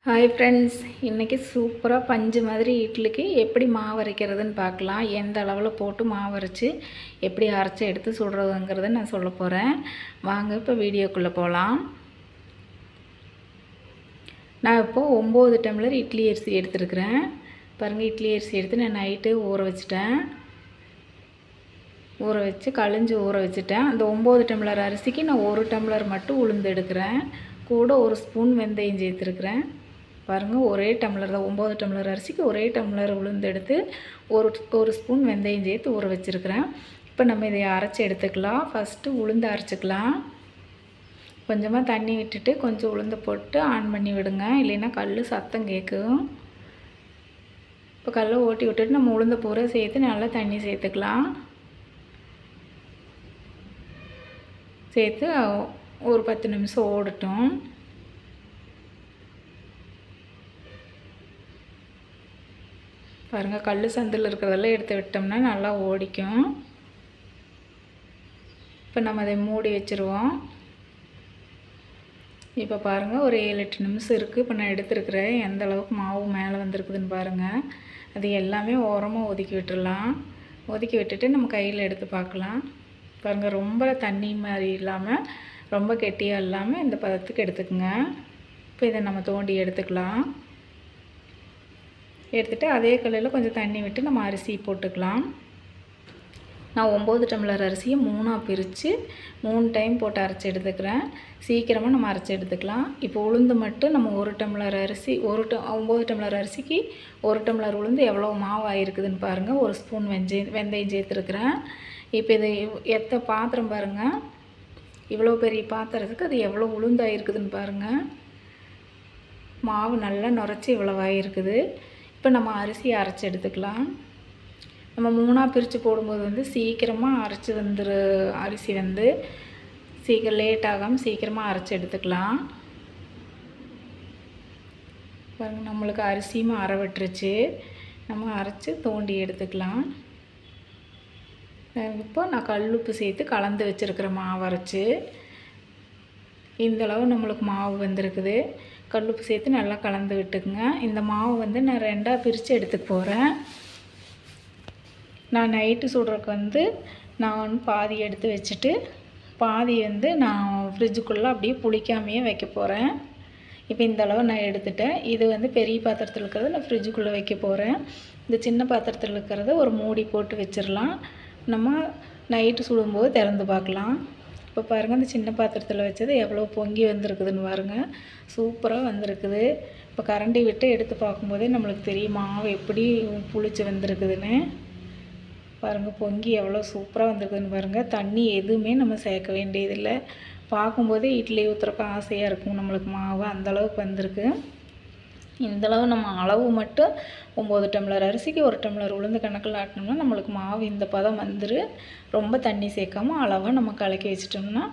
Hi friends, இன்றைக்கி சூப்பராக பஞ்சு மாதிரி இட்லிக்கு எப்படி மாவு அரைக்கிறதுன்னு பார்க்கலாம். எந்த அளவில் போட்டு மாவு அரைச்சி எப்படி அரைச்சி எடுத்து சுடுறதுங்கிறத நான் சொல்ல போகிறேன். வாங்க இப்போ வீடியோக்குள்ளே போகலாம். நான் இப்போது 9 டம்ளர் இட்லி அரிசி எடுத்துருக்கிறேன். பாருங்கள், இட்லி அரிசி எடுத்து நான் நைட்டு ஊற வச்சுட்டேன். ஊற வச்சு கழிஞ்சு ஊற வச்சுட்டேன். அந்த 9 டம்ளர் அரிசிக்கு நான் 1 டம்ளர் மட்டும் உளுந்து எடுக்கிறேன். கூட 1 ஸ்பூன் வெந்தயம் சேர்த்துருக்குறேன். பாருங்கள், ஒரே டம்ளர் தான். 9 டம்ளர் அரிசிக்கு ஒரே டம்ளர் உளுந்து எடுத்து ஒரு ஸ்பூன் வெந்தயம் சேர்த்து ஊற வச்சுருக்கிறேன். இப்போ நம்ம இதை அரைச்சி எடுத்துக்கலாம். ஃபஸ்ட்டு உளுந்து அரைச்சிக்கலாம். கொஞ்சமாக தண்ணி விட்டுட்டு கொஞ்சம் உளுந்து போட்டு ஆன் பண்ணி விடுங்க, இல்லைன்னா கல் சத்தம் கேட்கும். இப்போ கல்லை ஓட்டி விட்டுட்டு நம்ம உளுந்த பூரா சேர்த்து நல்லா தண்ணி சேர்த்துக்கலாம். சேர்த்து ஒரு 10 நிமிஷம் ஓடட்டும். பாருங்கள், கல் சந்தில் இருக்கிறதெல்லாம் எடுத்து விட்டோம்னா நல்லா ஓடிக்கும். இப்போ நம்ம அதை மூடி வச்சுருவோம். இப்போ பாருங்கள், ஒரு 7-8 நிமிஷம் இருக்குது. இப்போ நான் எடுத்துருக்கிறேன். எந்த அளவுக்கு மாவு மேலே வந்திருக்குதுன்னு பாருங்கள். அது எல்லாமே ஓரமாக ஒதுக்கி விட்டுடலாம். ஒதுக்கி விட்டுட்டு நம்ம கையில் எடுத்து பார்க்கலாம். பாருங்கள், ரொம்ப தண்ணி மாதிரி இல்லாமல் ரொம்ப கெட்டியாக இல்லாமல் இந்த பதத்துக்கு எடுத்துக்கோங்க. இப்போ இதை நம்ம தோண்டி எடுத்துக்கலாம். எடுத்துகிட்டு அதே கல்லில் கொஞ்சம் தண்ணி விட்டு நம்ம அரிசி போட்டுக்கலாம். நான் 9 டம்ளர் அரிசியை 3ஆக பிரித்து 3 டைம் போட்டு அரைச்சி எடுத்துக்கிறேன். சீக்கிரமாக நம்ம அரைச்சி எடுத்துக்கலாம். இப்போ உளுந்து மட்டும் நம்ம 1 டம்ளர் அரிசி 9 டம்ளர் அரிசிக்கு 1 டம்ளர் உளுந்து எவ்வளோ மாவு ஆகிருக்குதுன்னு பாருங்கள். 1 ஸ்பூன் வெந்தயம் சேர்த்துருக்குறேன். இப்போ இதை எத்த பாத்திரம் பாருங்கள், இவ்வளோ பெரிய பாத்திரத்துக்கு அது எவ்வளோ உளுந்தாகிருக்குதுன்னு பாருங்கள். மாவு நல்லா நுரைச்சி இவ்வளவாகிருக்குது. இப்போ நம்ம அரிசியை அரைச்சி எடுத்துக்கலாம். நம்ம 3ஆக பிரித்து போடும்போது சீக்கிரமாக அரைச்சி அரிசி சீக்கிரம் லேட் ஆகாமல் சீக்கிரமாக அரைச்சி எடுத்துக்கலாம். பாருங்கள், நம்மளுக்கு அரிசியும் அரை விட்டுருச்சு. நம்ம அரைச்சி தோண்டி எடுத்துக்கலாம். இப்போ நான் கல்லுப்பு சேர்த்து கலந்து வச்சுருக்கிற மாவு அரைச்சி இந்தளவு நம்மளுக்கு மாவு வந்திருக்குது. கல்லுப்பு சேர்த்து நல்லா கலந்து விட்டுக்குங்க. இந்த மாவு நான் 2ஆக பிரித்து எடுத்துக்க போகிறேன். நான் நைட்டு சுடுறதுக்கு நான் பாதி எடுத்து வச்சுட்டு பாதி நான் ஃப்ரிட்ஜுக்குள்ளே அப்படியே புளிக்காமையே வைக்க போகிறேன். இப்போ இந்தளவு நான் எடுத்துட்டேன். இது பெரிய பாத்திரத்தில் இருக்கிறத நான் ஃப்ரிட்ஜுக்குள்ளே வைக்க போகிறேன். இந்த சின்ன பாத்திரத்தில் இருக்கிறத ஒரு மூடி போட்டு வச்சிடலாம். நம்ம நைட்டு சுடும்போது திறந்து பார்க்கலாம். இப்போ பாருங்கள், இந்த சின்ன பாத்திரத்தில் வச்சது எவ்வளோ பொங்கி வந்திருக்குதுன்னு பாருங்கள். சூப்பராக வந்திருக்குது. இப்போ கரண்டி விட்டு எடுத்து பார்க்கும்போதே நம்மளுக்கு தெரியும் மாவு எப்படி புளிச்சு வந்திருக்குதுன்னு. பாருங்கள், பொங்கி எவ்வளோ சூப்பராக வந்திருக்குதுன்னு பாருங்கள். தண்ணி எதுவுமே நம்ம சேர்க்க வேண்டியதில்லை. பார்க்கும்போதே இட்லி ஊற்றுறக்கு ஆசையாக இருக்கும் நம்மளுக்கு மாவு. அந்தளவுக்கு வந்திருக்கு. இந்தளவு நம்ம அளவு மட்டும் 9 டம்ளர் அரிசிக்கு 1 டம்ளர் உளுந்து கணக்கில் ஆட்டினோம்னா நம்மளுக்கு மாவு இந்த பதம் ரொம்ப தண்ணி சேர்க்காமல் அளவாக நம்ம கலக்கி வச்சிட்டோம்னா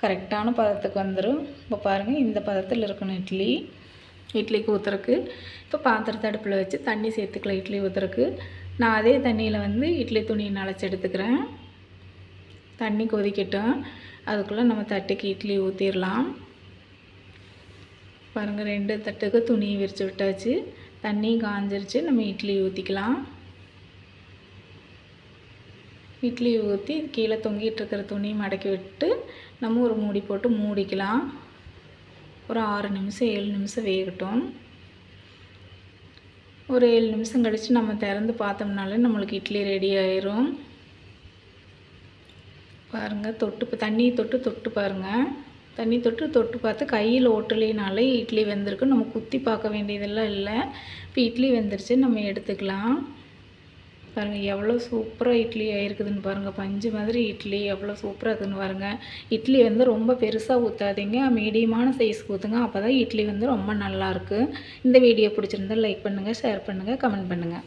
கரெக்டான பதத்துக்கு வந்துடும். இப்போ பாருங்கள், இந்த பதத்தில் இருக்கணும் இட்லிக்கு ஊற்றுறக்கு. இப்போ பாத்திரத்தை அடுப்பில் வச்சு தண்ணி சேர்த்துக்கலாம். இட்லி ஊற்றுறக்கு நான் அதே தண்ணியில் இட்லி துணியை நனைச்சி எடுத்துக்கிறேன். தண்ணி கொதிக்கட்டும். அதுக்குள்ளே நம்ம தட்டுக்கு இட்லி ஊற்றிடலாம். பாருங்கள், 2 தட்டுக்கு துணியை விரித்து விட்டாச்சு. தண்ணி காஞ்சிருச்சு. நம்ம இட்லி ஊற்றிக்கலாம். இட்லி ஊற்றி கீழே தொங்கிட்டு இருக்கிற துணியை மடக்கி விட்டு நம்ம ஒரு மூடி போட்டு மூடிக்கலாம். ஒரு 6 நிமிஷம் 7 நிமிஷம் வேகட்டும். ஒரு 7 நிமிஷம் கழித்து நம்ம திறந்து பார்த்தோம்னாலே நம்மளுக்கு இட்லி ரெடி ஆயிரும். பாருங்கள், தண்ணியை தொட்டு பாருங்கள். தண்ணி தொட்டு பார்த்து கையில் ஓட்டலைனாலே இட்லி வெந்திருக்கு. நம்ம குத்தி பார்க்க வேண்டியதெல்லாம் இல்லை. இப்போ இட்லி வெந்துருச்சு, நம்ம எடுத்துக்கலாம். பாருங்கள், எவ்வளோ சூப்பராக இட்லி ஆகிருக்குதுன்னு பாருங்கள். பஞ்சு மாதிரி இட்லி எவ்வளோ சூப்பராக இருக்குதுன்னு பாருங்கள். இட்லி ரொம்ப பெருசாக ஊற்றாதீங்க, மீடியமான சைஸ்க்கு ஊற்றுங்க. அப்போ தான் இட்லி ரொம்ப நல்லாயிருக்கு. இந்த வீடியோ பிடிச்சிருந்தா லைக் பண்ணுங்கள், ஷேர் பண்ணுங்கள், கமெண்ட் பண்ணுங்கள்.